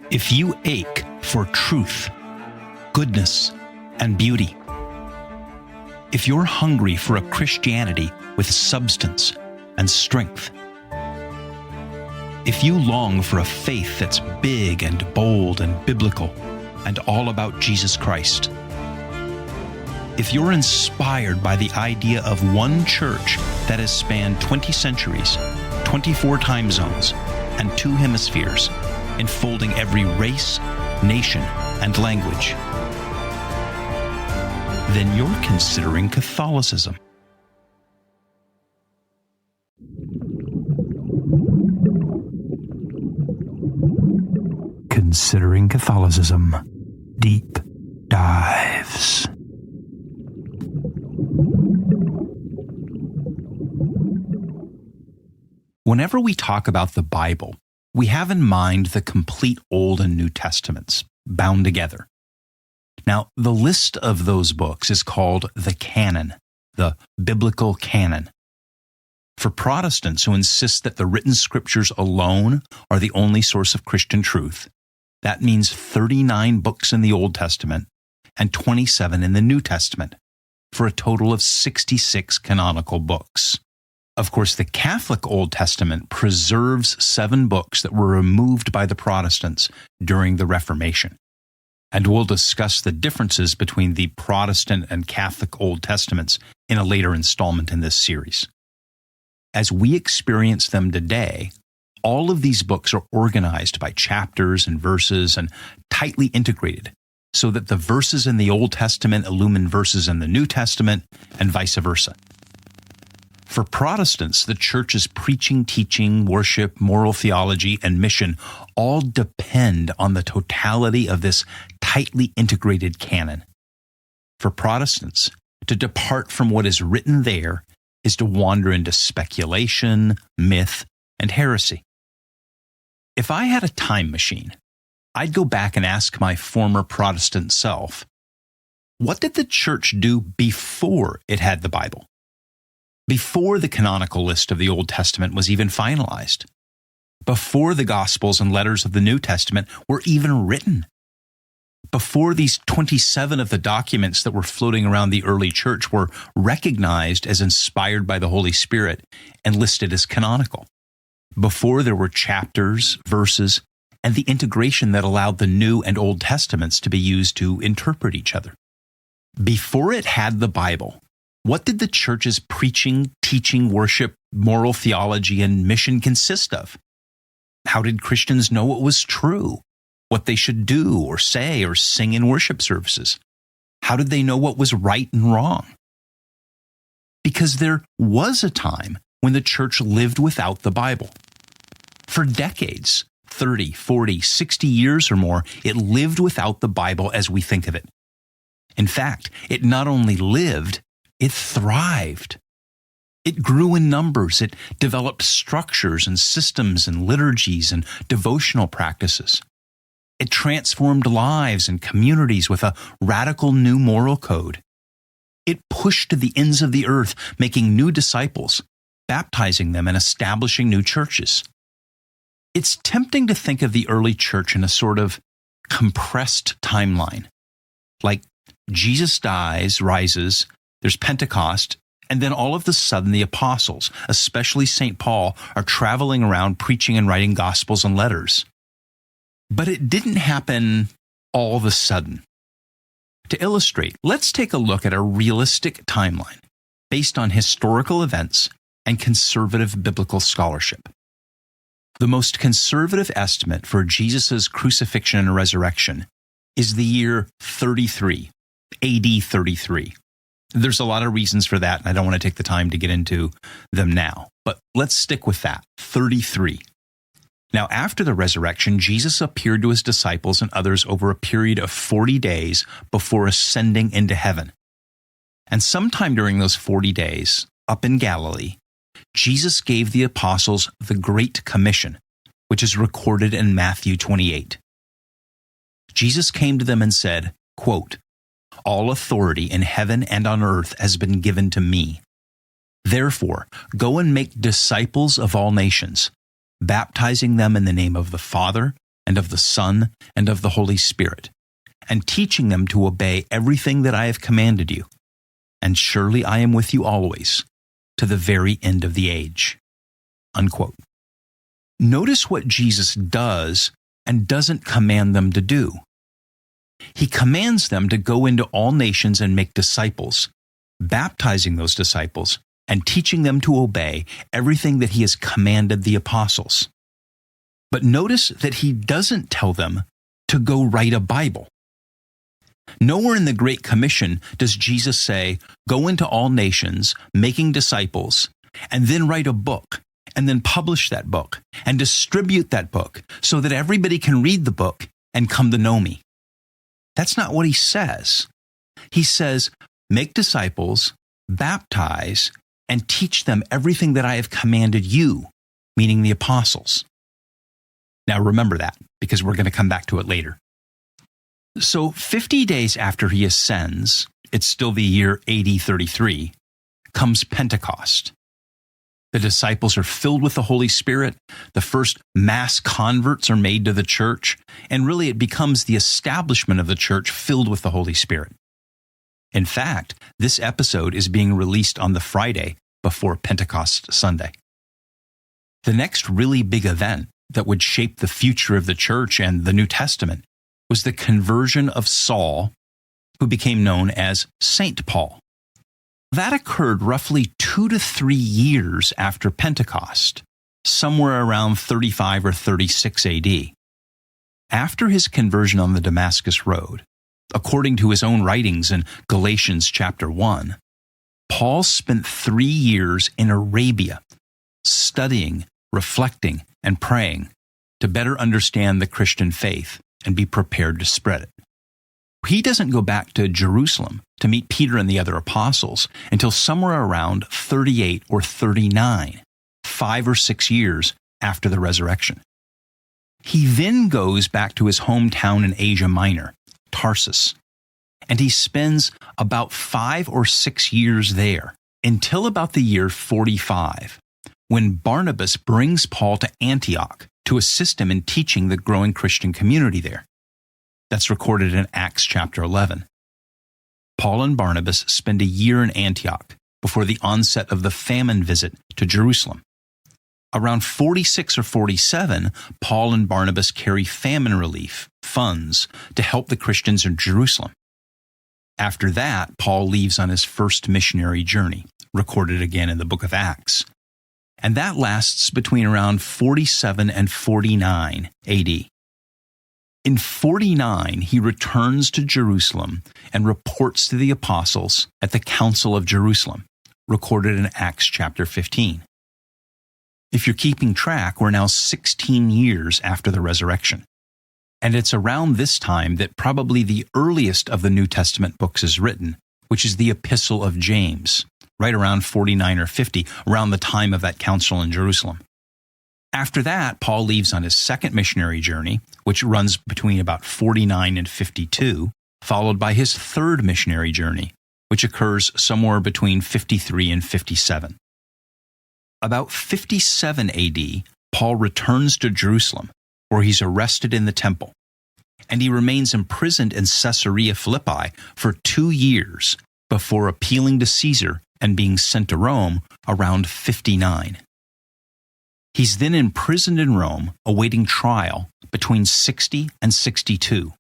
If you ache for truth, goodness, and beauty, if you're hungry for a Christianity with substance and strength, if you long for a faith that's big and bold and biblical and all about Jesus Christ, if you're inspired by the idea of one church that has spanned 20 centuries, 24 time zones, and 2 hemispheres, enfolding every race, nation, and language, then you're considering Catholicism. Considering Catholicism. Deep Dives. Whenever we talk about the Bible, we have in mind the complete Old and New Testaments, bound together. Now, the list of those books is called the canon, the biblical canon. For Protestants who insist that the written scriptures alone are the only source of Christian truth, that means 39 books in the Old Testament and 27 in the New Testament, for a total of 66 canonical books. Of course, the Catholic Old Testament preserves 7 books that were removed by the Protestants during the Reformation. And we'll discuss the differences between the Protestant and Catholic Old Testaments in a later installment in this series. As we experience them today, all of these books are organized by chapters and verses and tightly integrated, so that the verses in the Old Testament illumine verses in the New Testament and vice versa. For Protestants, the Church's preaching, teaching, worship, moral theology, and mission all depend on the totality of this tightly integrated canon. For Protestants, to depart from what is written there is to wander into speculation, myth, and heresy. If I had a time machine, I'd go back and ask my former Protestant self, what did the Church do before it had the Bible? Before the canonical list of the Old Testament was even finalized, before the Gospels and letters of the New Testament were even written, before these 27 of the documents that were floating around the early church were recognized as inspired by the Holy Spirit and listed as canonical, before there were chapters, verses, and the integration that allowed the New and Old Testaments to be used to interpret each other. Before it had the Bible, what did the Church's preaching, teaching, worship, moral theology, and mission consist of? How did Christians know what was true, what they should do or say or sing in worship services? How did they know what was right and wrong? Because there was a time when the Church lived without the Bible. For decades, 30, 40, 60 years or more, it lived without the Bible as we think of it. In fact, it not only lived, it thrived. It grew in numbers. It developed structures and systems and liturgies and devotional practices. It transformed lives and communities with a radical new moral code. It pushed to the ends of the earth, making new disciples, baptizing them, and establishing new churches. It's tempting to think of the early church in a sort of compressed timeline, like Jesus dies, rises, there's Pentecost, and then all of a sudden the apostles, especially St. Paul, are traveling around preaching and writing gospels and letters. But it didn't happen all of a sudden. To illustrate, let's take a look at a realistic timeline based on historical events and conservative biblical scholarship. The most conservative estimate for Jesus' crucifixion and resurrection is the year 33, AD 33. There's a lot of reasons for that, and I don't want to take the time to get into them now. But let's stick with that, 33. Now, after the resurrection, Jesus appeared to his disciples and others over a period of 40 days before ascending into heaven. And sometime during those 40 days, up in Galilee, Jesus gave the apostles the Great Commission, which is recorded in Matthew 28. Jesus came to them and said, quote, "All authority in heaven and on earth has been given to me. Therefore, go and make disciples of all nations, baptizing them in the name of the Father, and of the Son, and of the Holy Spirit, and teaching them to obey everything that I have commanded you. And surely I am with you always, to the very end of the age." Unquote. Notice what Jesus does and doesn't command them to do. He commands them to go into all nations and make disciples, baptizing those disciples and teaching them to obey everything that he has commanded the apostles. But notice that he doesn't tell them to go write a Bible. Nowhere in the Great Commission does Jesus say, "Go into all nations, making disciples, and then write a book, and then publish that book, and distribute that book so that everybody can read the book and come to know me." That's not what he says. He says, make disciples, baptize, and teach them everything that I have commanded you, meaning the apostles. Now remember that, because we're going to come back to it later. So 50 days after he ascends, it's still the year AD 33, comes Pentecost. The disciples are filled with the Holy Spirit, the first mass converts are made to the church, and really it becomes the establishment of the church filled with the Holy Spirit. In fact, this episode is being released on the Friday before Pentecost Sunday. The next really big event that would shape the future of the church and the New Testament was the conversion of Saul, who became known as Saint Paul. That occurred roughly 2 to 3 years after Pentecost, somewhere around 35 or 36 AD. After his conversion on the Damascus Road, according to his own writings in Galatians chapter 1, Paul spent 3 years in Arabia, studying, reflecting, and praying to better understand the Christian faith and be prepared to spread it. He doesn't go back to Jerusalem to meet Peter and the other apostles until somewhere around 38 or 39, 5 or 6 years after the resurrection. He then goes back to his hometown in Asia Minor, Tarsus, and he spends about 5 or 6 years there until about the year 45, when Barnabas brings Paul to Antioch to assist him in teaching the growing Christian community there. That's recorded in Acts chapter 11. Paul and Barnabas spend a year in Antioch before the onset of the famine visit to Jerusalem. Around 46 or 47, Paul and Barnabas carry famine relief funds to help the Christians in Jerusalem. After that, Paul leaves on his first missionary journey, recorded again in the book of Acts. And that lasts between around 47 and 49 AD. In 49, he returns to Jerusalem and reports to the apostles at the Council of Jerusalem, recorded in Acts chapter 15. If you're keeping track, we're now 16 years after the resurrection. And it's around this time that probably the earliest of the New Testament books is written, which is the Epistle of James, right around 49 or 50, around the time of that council in Jerusalem. After that, Paul leaves on his second missionary journey, which runs between about 49 and 52, followed by his third missionary journey, which occurs somewhere between 53 and 57. About 57 AD, Paul returns to Jerusalem, where he's arrested in the temple, and he remains imprisoned in Caesarea Philippi for 2 years before appealing to Caesar and being sent to Rome around 59. He's then imprisoned in Rome, awaiting trial between 60 and 62.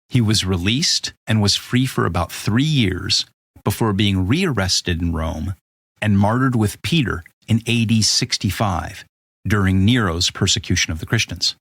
He was released and was free for about 3 years before being rearrested in Rome and martyred with Peter in AD 65 during Nero's persecution of the Christians.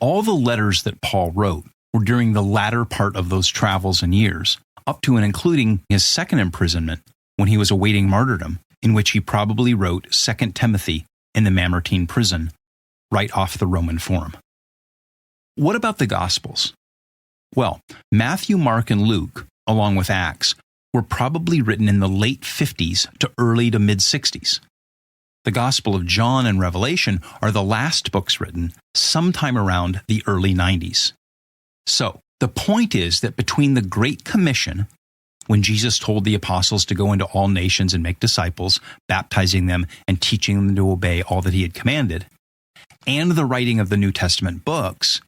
All the letters that Paul wrote were during the latter part of those travels and years, up to and including his second imprisonment when he was awaiting martyrdom, in which he probably wrote 2 Timothy in the Mamertine prison, right off the Roman Forum. What about the Gospels? Well, Matthew, Mark, and Luke, along with Acts, were probably written in the late 50s to early to mid-60s. The Gospel of John and Revelation are the last books written sometime around the early 90s. So, the point is that between the Great Commission, when Jesus told the apostles to go into all nations and make disciples, baptizing them and teaching them to obey all that he had commanded, and the writing of the New Testament books,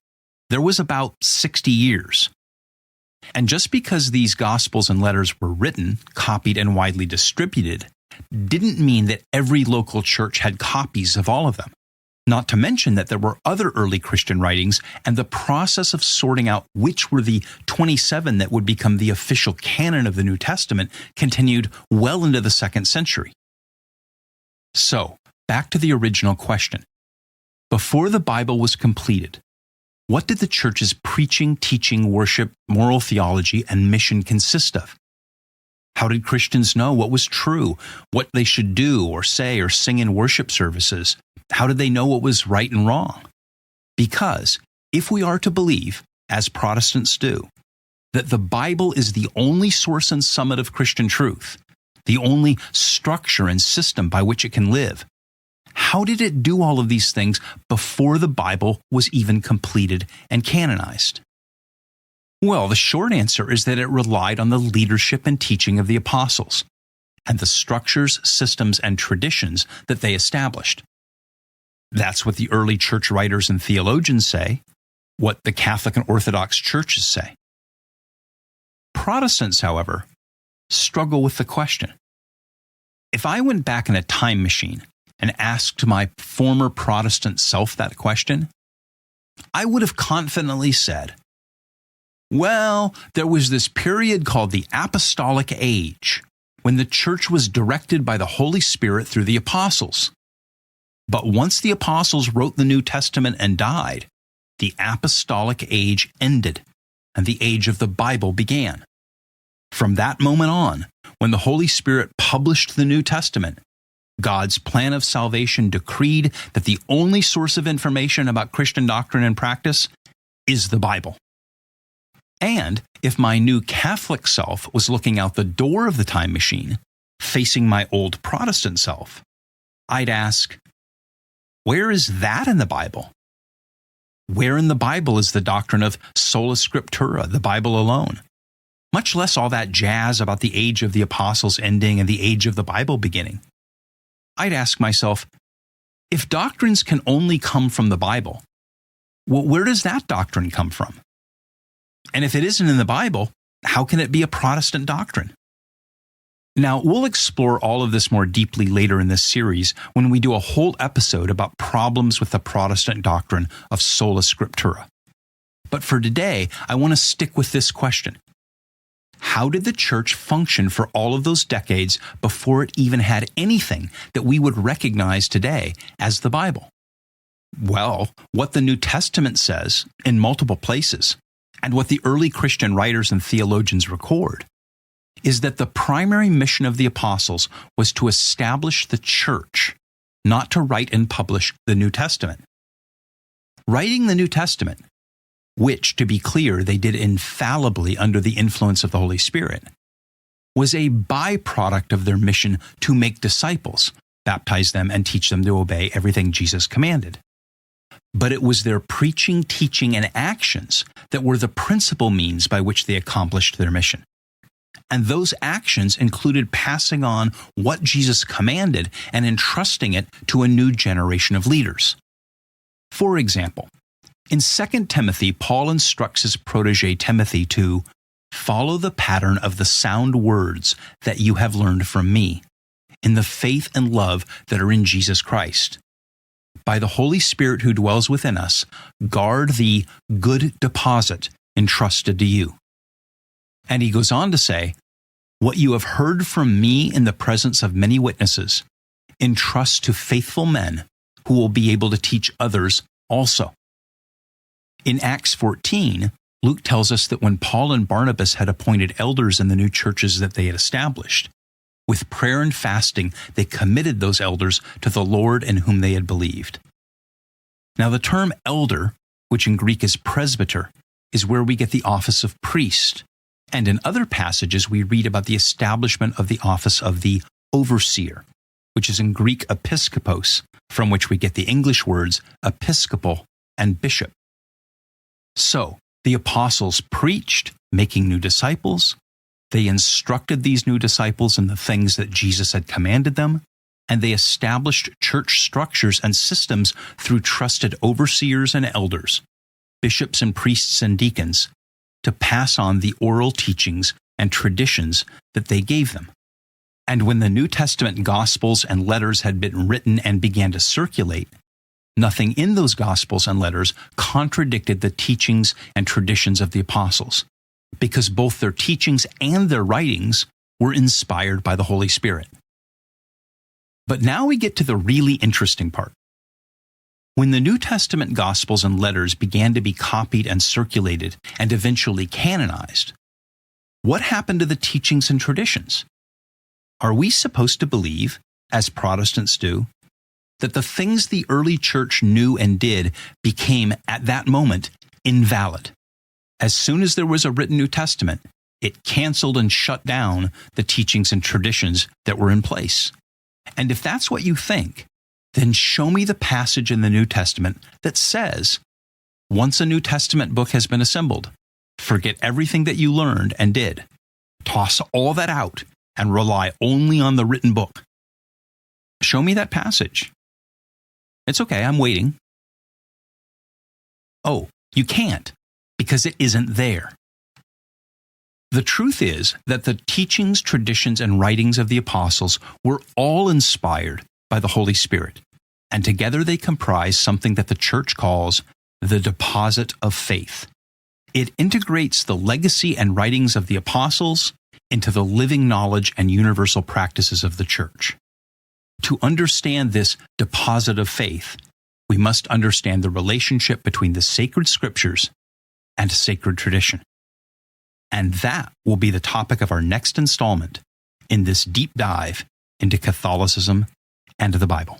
there was about 60 years. And just because these Gospels and letters were written, copied, and widely distributed, didn't mean that every local church had copies of all of them. Not to mention that there were other early Christian writings, and the process of sorting out which were the 27 that would become the official canon of the New Testament continued well into the 2nd century. So, back to the original question. Before the Bible was completed, what did the church's preaching, teaching, worship, moral theology, and mission consist of? How did Christians know what was true, what they should do or say or sing in worship services? How did they know what was right and wrong? Because if we are to believe, as Protestants do, that the Bible is the only source and summit of Christian truth, the only structure and system by which it can live, how did it do all of these things before the Bible was even completed and canonized? Well, the short answer is that it relied on the leadership and teaching of the apostles and the structures, systems, and traditions that they established. That's what the early church writers and theologians say, what the Catholic and Orthodox churches say. Protestants, however, struggle with the question. If I went back in a time machine and asked my former Protestant self that question, I would have confidently said, well, there was this period called the Apostolic Age, when the church was directed by the Holy Spirit through the apostles. But once the apostles wrote the New Testament and died, the Apostolic Age ended, and the age of the Bible began. From that moment on, when the Holy Spirit published the New Testament, God's plan of salvation decreed that the only source of information about Christian doctrine and practice is the Bible. And if my new Catholic self was looking out the door of the time machine, facing my old Protestant self, I'd ask, where is that in the Bible? Where in the Bible is the doctrine of sola scriptura, the Bible alone? Much less all that jazz about the age of the apostles ending and the age of the Bible beginning. I'd ask myself, if doctrines can only come from the Bible, well, where does that doctrine come from? And if it isn't in the Bible, how can it be a Protestant doctrine? Now, we'll explore all of this more deeply later in this series when we do a whole episode about problems with the Protestant doctrine of sola scriptura. But for today, I want to stick with this question. How did the church function for all of those decades before it even had anything that we would recognize today as the Bible? Well, what the New Testament says in multiple places, and what the early Christian writers and theologians record, is that the primary mission of the apostles was to establish the church, not to write and publish the New Testament. Writing the New Testament, which, to be clear, they did infallibly under the influence of the Holy Spirit, was a byproduct of their mission to make disciples, baptize them, and teach them to obey everything Jesus commanded. But it was their preaching, teaching, and actions that were the principal means by which they accomplished their mission. And those actions included passing on what Jesus commanded and entrusting it to a new generation of leaders. For example, in 2 Timothy, Paul instructs his protege Timothy to follow the pattern of the sound words that you have learned from me, in the faith and love that are in Jesus Christ. By the Holy Spirit who dwells within us, guard the good deposit entrusted to you. And he goes on to say, what you have heard from me in the presence of many witnesses, entrust to faithful men who will be able to teach others also. In Acts 14, Luke tells us that when Paul and Barnabas had appointed elders in the new churches that they had established, with prayer and fasting, they committed those elders to the Lord in whom they had believed. Now, the term elder, which in Greek is presbyter, is where we get the office of priest. And in other passages, we read about the establishment of the office of the overseer, which is in Greek episkopos, from which we get the English words episcopal and bishop. So, the apostles preached, making new disciples. They instructed these new disciples in the things that Jesus had commanded them. and they established church structures and systems through trusted overseers and elders, bishops and priests and deacons, to pass on the oral teachings and traditions that they gave them. And when the New Testament Gospels and letters had been written and began to circulate, nothing in those Gospels and letters contradicted the teachings and traditions of the apostles, because both their teachings and their writings were inspired by the Holy Spirit. But now we get to the really interesting part. When the New Testament Gospels and letters began to be copied and circulated and eventually canonized, what happened to the teachings and traditions? Are we supposed to believe, as Protestants do, that the things the early church knew and did became, at that moment, invalid? As soon as there was a written New Testament, it canceled and shut down the teachings and traditions that were in place. And if that's what you think, then show me the passage in the New Testament that says, once a New Testament book has been assembled, forget everything that you learned and did. Toss all that out and rely only on the written book. Show me that passage. It's okay, I'm waiting. Oh, you can't, because it isn't there. The truth is that the teachings, traditions, and writings of the apostles were all inspired by the Holy Spirit, and together they comprise something that the church calls the deposit of faith. It integrates the legacy and writings of the apostles into the living knowledge and universal practices of the church. To understand this deposit of faith, we must understand the relationship between the sacred scriptures and sacred tradition. And that will be the topic of our next installment in this deep dive into Catholicism and the Bible.